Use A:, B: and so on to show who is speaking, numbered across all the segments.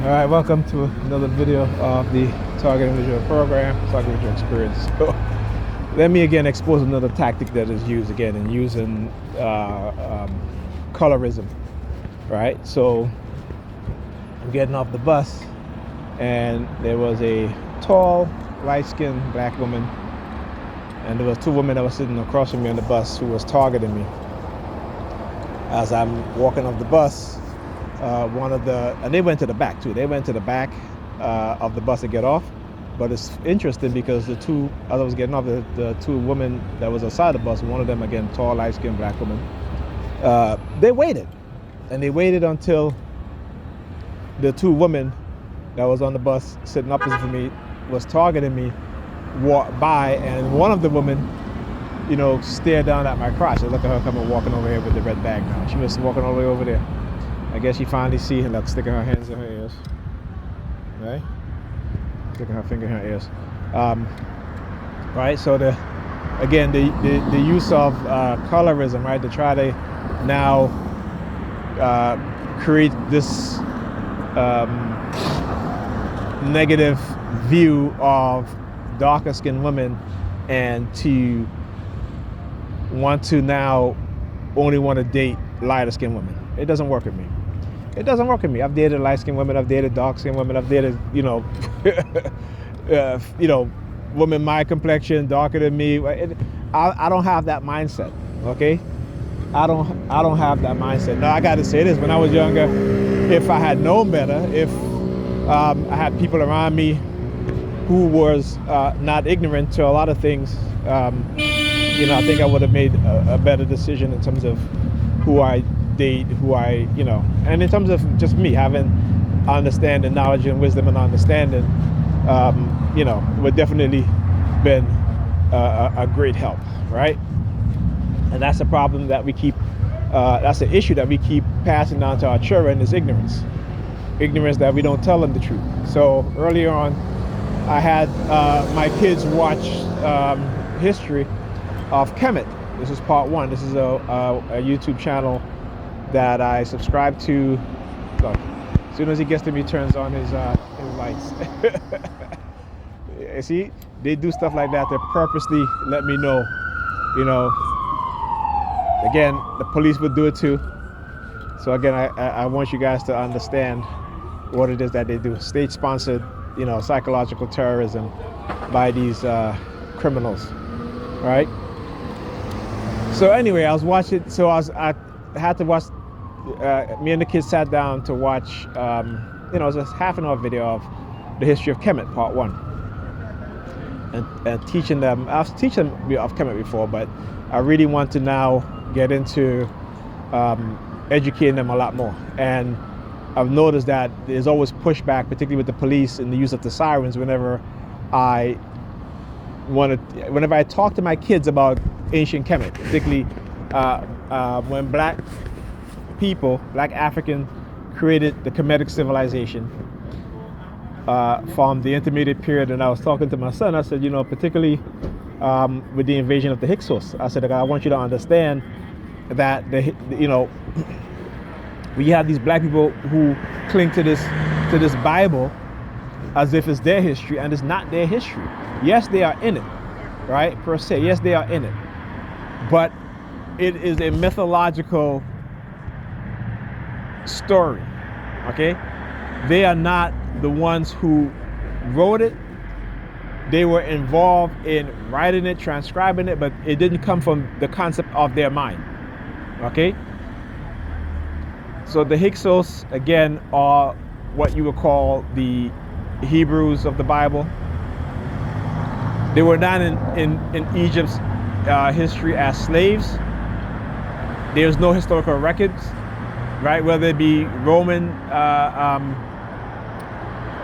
A: All right, welcome to another video of the Target Individual Program, Target Individual Experience. So, let me again expose another tactic that is used again in using colorism, right? So, I'm getting off the bus, and there was a tall, light-skinned black woman, and there was two women that were sitting across from me on the bus who was targeting me. As I'm walking off the bus, and they went to the back too. They went to the back of the bus to get off. But it's interesting because as I was getting off, the two women that was outside the bus, one of them again, tall, light-skinned black woman, they waited. And they waited until the two women that was on the bus sitting opposite from me was targeting me, walked by, and one of the women, stared down at my crotch. I look at her coming walking over here with the red bag now. She was walking all the way over there. I guess she finally see her, like, sticking her hands in her ears, right? Sticking her finger in her ears, right? So the use of colorism, right, to try to now create this negative view of darker skinned women, and to want to now only want to date lighter skinned women. It doesn't work with me. It doesn't work with me. I've dated light-skinned women. I've dated dark-skinned women. I've dated, women my complexion, darker than me. I don't have that mindset. Okay, I don't have that mindset. Now I got to say this: when I was younger, if I had known better, if I had people around me who was not ignorant to a lot of things, I think I would have made a better decision in terms of who I date, and in terms of just me having understanding, knowledge, and wisdom and understanding, would definitely been a great help, right? And that's a problem that we keep, that's an issue that we keep passing on to our children, is ignorance that we don't tell them the truth. So earlier on, I had my kids watch history of Kemet. This is part one. This is a YouTube channel that I subscribe to. Look, as soon as he gets to me, he turns on his lights. You see, they do stuff like that to purposely let me know. Again, the police would do it too. So again, I want you guys to understand what it is that they do. State-sponsored, psychological terrorism by these criminals, right? So anyway, I was watching. So I had to watch. Me and the kids sat down to watch. It was a half an hour video of the history of Kemet, part one, and teaching them. I was teaching them of Kemet before, but I really want to now get into educating them a lot more. And I've noticed that there's always pushback, particularly with the police and the use of the sirens, whenever I talk to my kids about ancient Kemet, particularly when black African created the Kemetic civilization from the intermediate period. And I was talking to my son, I said, particularly with the invasion of the Hyksos, I said, I want you to understand that we have these black people who cling to this Bible as if it's their history, and it's not their history. Yes, they are in it, right, per se. Yes, they are in it. But it is a mythological story, okay? They are not the ones who wrote it. They were involved in writing it, transcribing it, but it didn't come from the concept of their mind, okay? So the Hyksos, again, are what you would call the Hebrews of the Bible. They were not in Egypt's history as slaves. There's no historical records, right? Whether it be Roman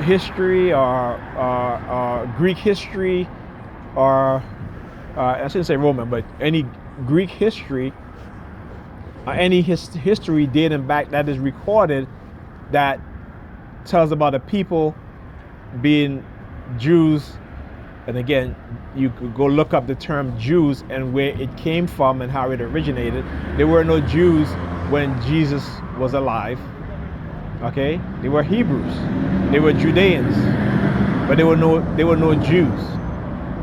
A: history or Greek history, or I shouldn't say Roman, but any Greek history, any history dating back that is recorded that tells about a people being Jews. And again, you could go look up the term Jews and where it came from and how it originated. There were no Jews when Jesus was alive. Okay, they were Hebrews, they were Judeans, but they were no Jews.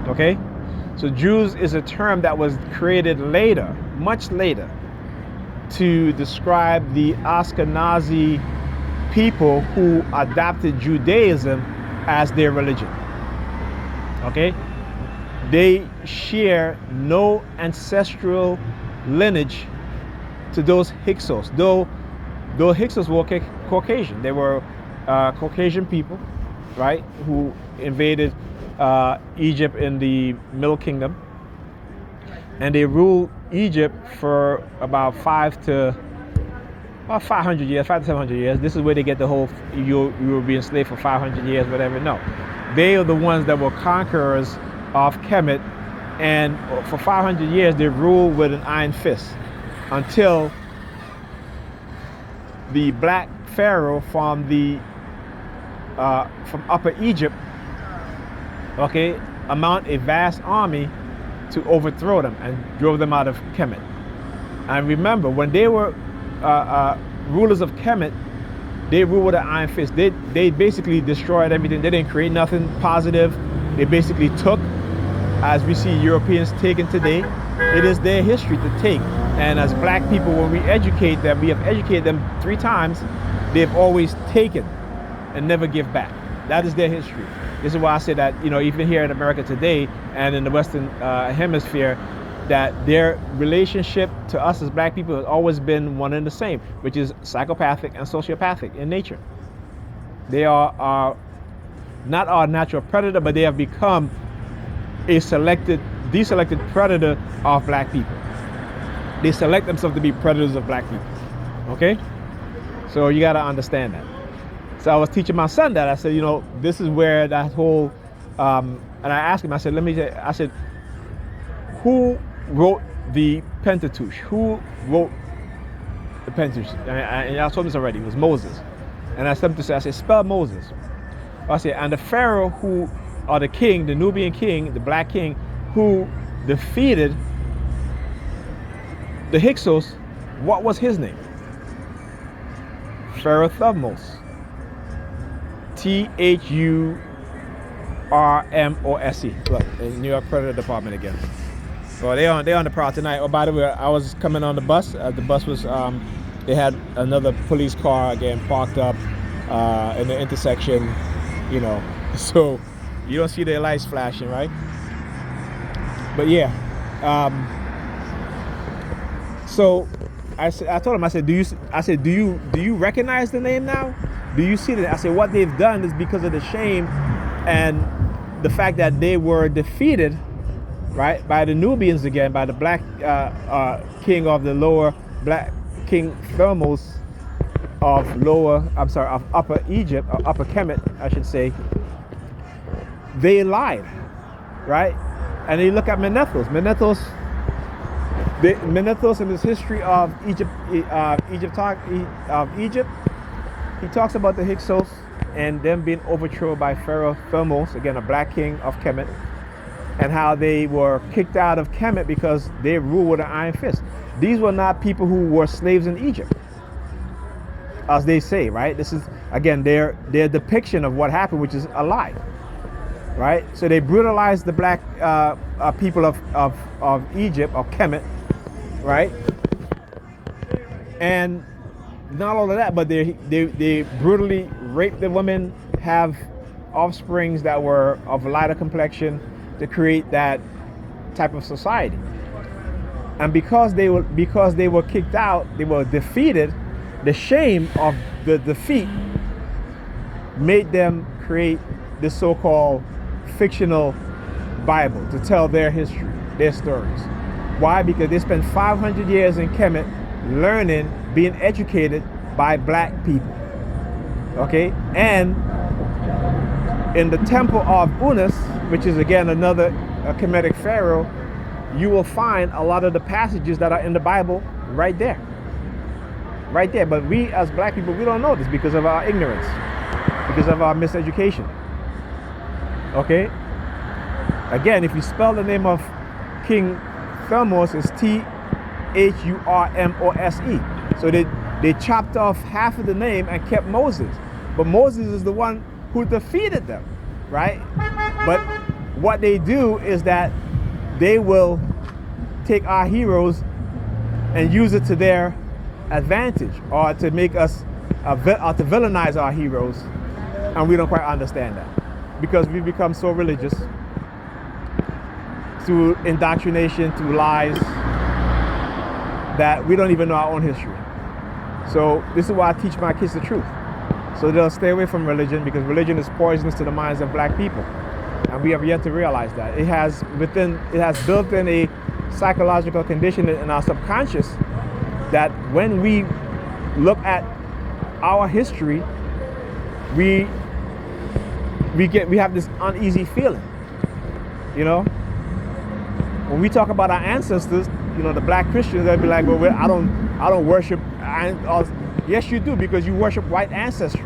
A: Okay, so Jews is a term that was created later, much later, to describe the Ashkenazi people who adopted Judaism as their religion. Okay, they share no ancestral lineage to those Hyksos, though Hyksos were Caucasian. They were Caucasian people, right, who invaded Egypt in the Middle Kingdom, and they ruled Egypt for about 500 years, 500 to 700 years. This is where they get the whole you were being enslaved for 500 years, whatever. No, they are the ones that were conquerors of Kemet, and for 500 years they ruled with an iron fist until the black pharaoh from Upper Egypt, okay, amount a vast army to overthrow them and drove them out of Kemet. And remember, when they were rulers of Kemet, they ruled with an iron fist. They basically destroyed everything. They didn't create nothing positive. They basically took, as we see Europeans taking today. It is their history to take. And as black people, when we educate them, we have educated them 3 times, they've always taken and never give back. That is their history. This is why I say that, even here in America today and in the Western hemisphere, that their relationship to us as black people has always been one and the same, which is psychopathic and sociopathic in nature. They are not our natural predator, but they have become a deselected predator of black people. They select themselves to be predators of black people. Okay? So you got to understand that. So I was teaching my son that. I said, this is where that whole, and I asked him, I said, who wrote the Pentateuch? Who wrote the Pentateuch? And I told him this already, it was Moses. And I said to say, spell Moses. I said, and the Pharaoh or the king, the Nubian king, the black king, who defeated the Hyksos, what was his name? Pharaoh Thutmose. Thurmose. Look, the New York Predator Department again. Well, they on the prowl tonight. Oh, by the way, I was coming on the bus. The bus was, they had another police car again parked up in the intersection, so you don't see their lights flashing, right? But yeah, so I told him, do you recognize the name now? Do you see that? I said, what they've done is because of the shame and the fact that they were defeated, right, by the Nubians again, by the black king of the lower, black King Thutmose of Upper Egypt, or Upper Kemet, I should say. They lied, right? And you look at Menethos in his history of Egypt, he talks about the Hyksos and them being overthrown by Pharaoh Thutmose, again a black king of Kemet, and how they were kicked out of Kemet because they ruled with an iron fist. These were not people who were slaves in Egypt, as they say, right? This is, again, their depiction of what happened, which is a lie, right? So they brutalized the black people of Egypt, of Kemet, right? And not all of that, but they brutally raped the women, have offsprings that were of lighter complexion to create that type of society. And because they were kicked out, they were defeated, the shame of the defeat made them create this so-called fictional Bible to tell their history, their stories. Why? Because they spent 500 years in Kemet learning, being educated by black people. Okay? And in the temple of Unas, which is again another Kemetic pharaoh, you will find a lot of the passages that are in the Bible right there. Right there. But we as black people, we don't know this because of our ignorance, because of our miseducation. Okay? Again, if you spell the name of King Thutmose, it's Thurmose. So They chopped off half of the name and kept Moses. But Moses is the one who defeated them, right? But what they do is that they will take our heroes and use it to their advantage, or to make us, or to villainize our heroes. And we don't quite understand that, because we become so religious through indoctrination, through lies, that we don't even know our own history. So this is why I teach my kids the truth, so they'll stay away from religion, because religion is poisonous to the minds of black people, and we have yet to realize that. It has built in a psychological condition in our subconscious, that when we look at our history, we have this uneasy feeling. You know, when we talk about our ancestors, you know, the black Christians, they'll be like, well, I don't worship. Yes, you do, because you worship white ancestry,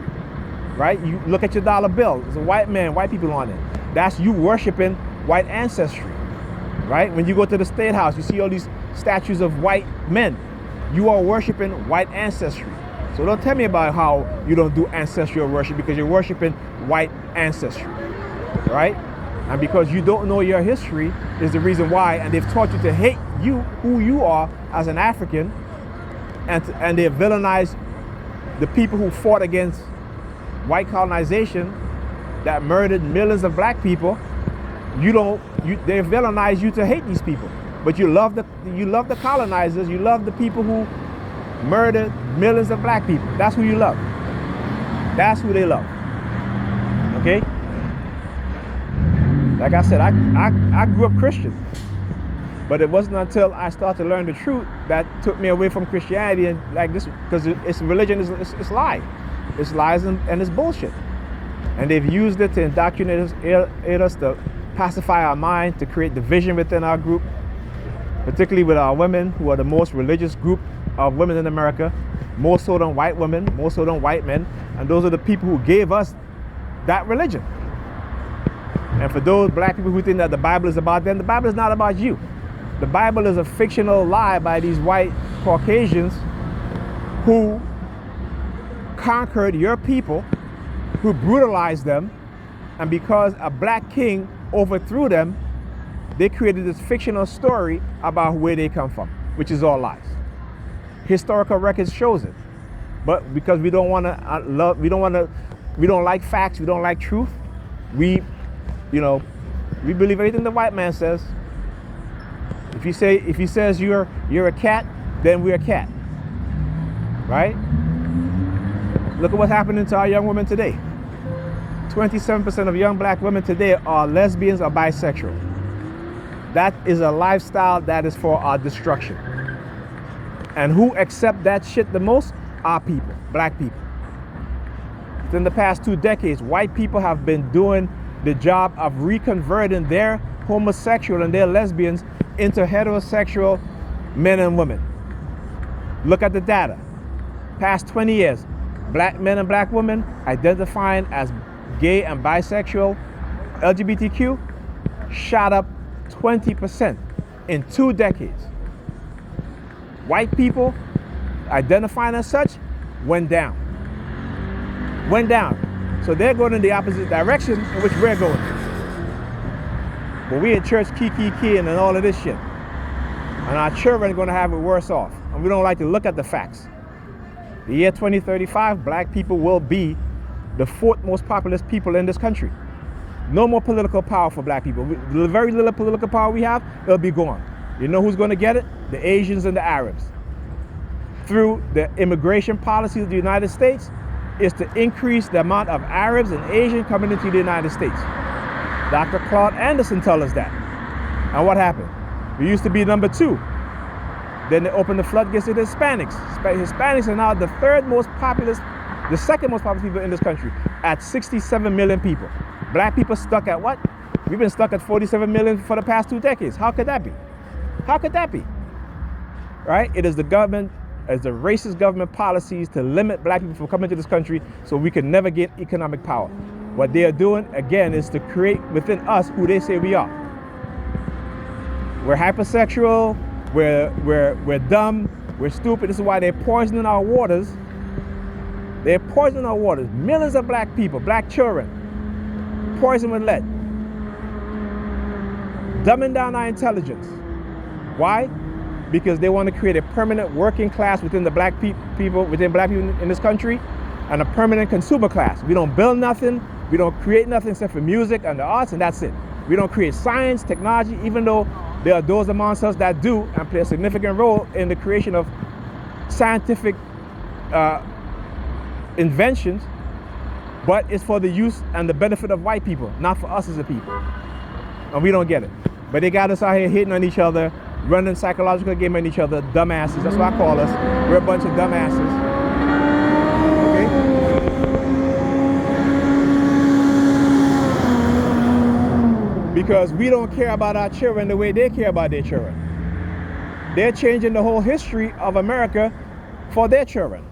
A: right? You look at your dollar bill. It's a white man, white people on it. That's you worshiping white ancestry, right? When you go to the State House, you see all these statues of white men. You are worshiping white ancestry. So don't tell me about how you don't do ancestral worship, because you're worshiping white ancestry, right? And because you don't know your history is the reason why, and they've taught you to hate you, who you are as an African, and they've villainized the people who fought against white colonization, that murdered millions of black people. They villainize you to hate these people. But you love the colonizers, you love the people who murdered millions of black people. That's who you love. That's who they love. Okay? Like I said, I grew up Christian. But it wasn't until I started to learn the truth that took me away from Christianity, and like this, because it's religion, it's lie. It's lies and it's bullshit. And they've used it to indoctrinate us, to pacify our mind, to create division within our group, particularly with our women, who are the most religious group of women in America, more so than white women, more so than white men. And those are the people who gave us that religion. And for those black people who think that the Bible is about them, the Bible is not about you. The Bible is a fictional lie by these white Caucasians who conquered your people, who brutalized them, and because a black king overthrew them, they created this fictional story about where they come from, which is all lies. Historical records shows it, but because we don't want to we don't like facts, we don't like truth. We believe everything the white man says. If he says you're a cat, then we're a cat, right? Look at what's happening to our young women today. 27% of young black women today are lesbians or bisexual. That is a lifestyle that is for our destruction. And who accept that shit the most? Our people, black people. Within the past 2 decades, white people have been doing the job of reconverting their homosexual and their lesbians into heterosexual men and women. Look at the data. Past 20 years, black men and black women identifying as gay and bisexual, LGBTQ, shot up 20% in 2 decades. White people identifying as such went down. Went down. So they're going in the opposite direction in which we're going. But we in church key and all of this shit. And our children are going to have it worse off. And we don't like to look at the facts. The year 2035, black people will be the 4th most populous people in this country. No more political power for black people. The very little political power we have, it'll be gone. You know who's going to get it? The Asians and the Arabs. Through the immigration policies of the United States, is to increase the amount of Arabs and Asians coming into the United States. Dr. Claude Anderson told us that. And what happened? We used to be number 2. Then they opened the floodgates to the Hispanics. Hispanics are now the 2nd most populous people in this country at 67 million people. Black people stuck at what? We've been stuck at 47 million for the past 2 decades. How could that be? How could that be? Right? It is the government, as the racist government policies to limit black people from coming to this country so we can never get economic power. What they are doing, again, is to create within us who they say we are. We're hypersexual, we're dumb, We're stupid. This is why they're poisoning our waters. They're poisoning our waters. Millions of black people, black children, poisoned with lead. Dumbing down our intelligence. Why? Because they want to create a permanent working class within the black people in this country, and a permanent consumer class. We don't build nothing. We don't create nothing except for music and the arts, and that's it. We don't create science, technology, even though there are those amongst us that do and play a significant role in the creation of scientific inventions, but it's for the use and the benefit of white people, not for us as a people. And we don't get it. But they got us out here hitting on each other, running psychological game on each other, dumbasses. That's what I call us. We're a bunch of dumbasses. Okay? Because we don't care about our children the way they care about their children. They're changing the whole history of America for their children,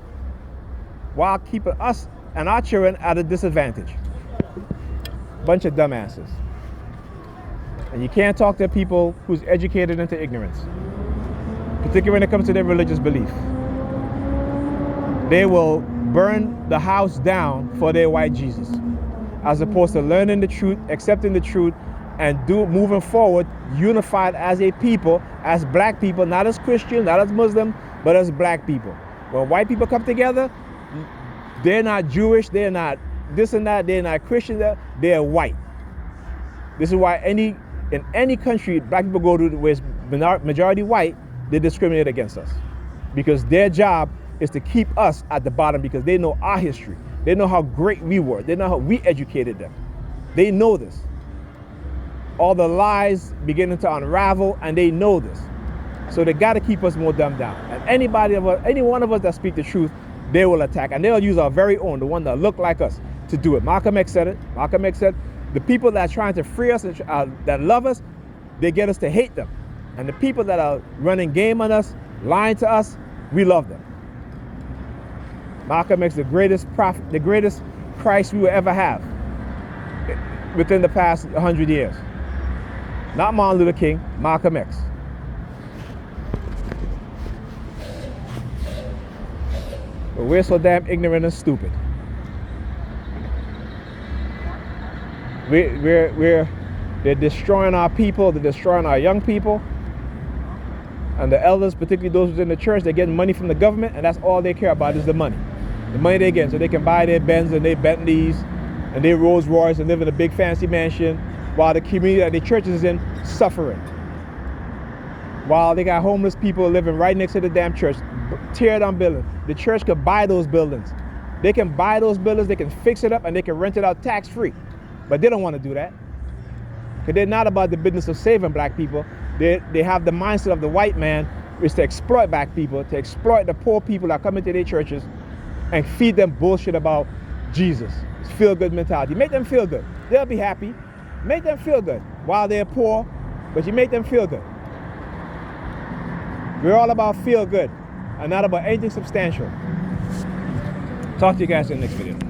A: while keeping us and our children at a disadvantage. Bunch of dumbasses. And you can't talk to people who's educated into ignorance, particularly when it comes to their religious belief. They will burn the house down for their white Jesus, as opposed to learning the truth, accepting the truth, and moving forward, unified as a people, as black people, not as Christian, not as Muslim, but as black people. When white people come together, they're not Jewish, they're not this and that, they're not Christian, they're white. This is why in any country black people go to where it's majority white, they discriminate against us. Because their job is to keep us at the bottom, because they know our history. They know how great we were. They know how we educated them. They know this. All the lies beginning to unravel, and they know this. So they got to keep us more dumbed down. And any one of us that speak the truth, they will attack. And they'll use our very own, the one that look like us, to do it. Malcolm X said it. Malcolm X said, the people that are trying to free us, that love us, they get us to hate them. And the people that are running game on us, lying to us, we love them. Malcolm X, the greatest prophet, the greatest Christ we will ever have within the past 100 years. Not Martin Luther King, Malcolm X. But we're so damn ignorant and stupid. They're destroying our people, they're destroying our young people. And the elders, particularly those within the church, they're getting money from the government, and that's all they care about is the money. The money they get, so they can buy their Benz and their Bentleys and their Rolls Royce and live in a big fancy mansion, while the community that the church is in suffering. While they got homeless people living right next to the damn church, tear down buildings. The church could buy those buildings. They can buy those buildings, they can fix it up, and they can rent it out tax-free. But they don't want to do that. Because they're not about the business of saving black people. They have the mindset of the white man, which is to exploit black people, to exploit the poor people that come into their churches and feed them bullshit about Jesus. It's feel-good mentality. Make them feel good. They'll be happy. Make them feel good while they're poor, but you make them feel good. We're all about feel good and not about anything substantial. Talk to you guys in the next video.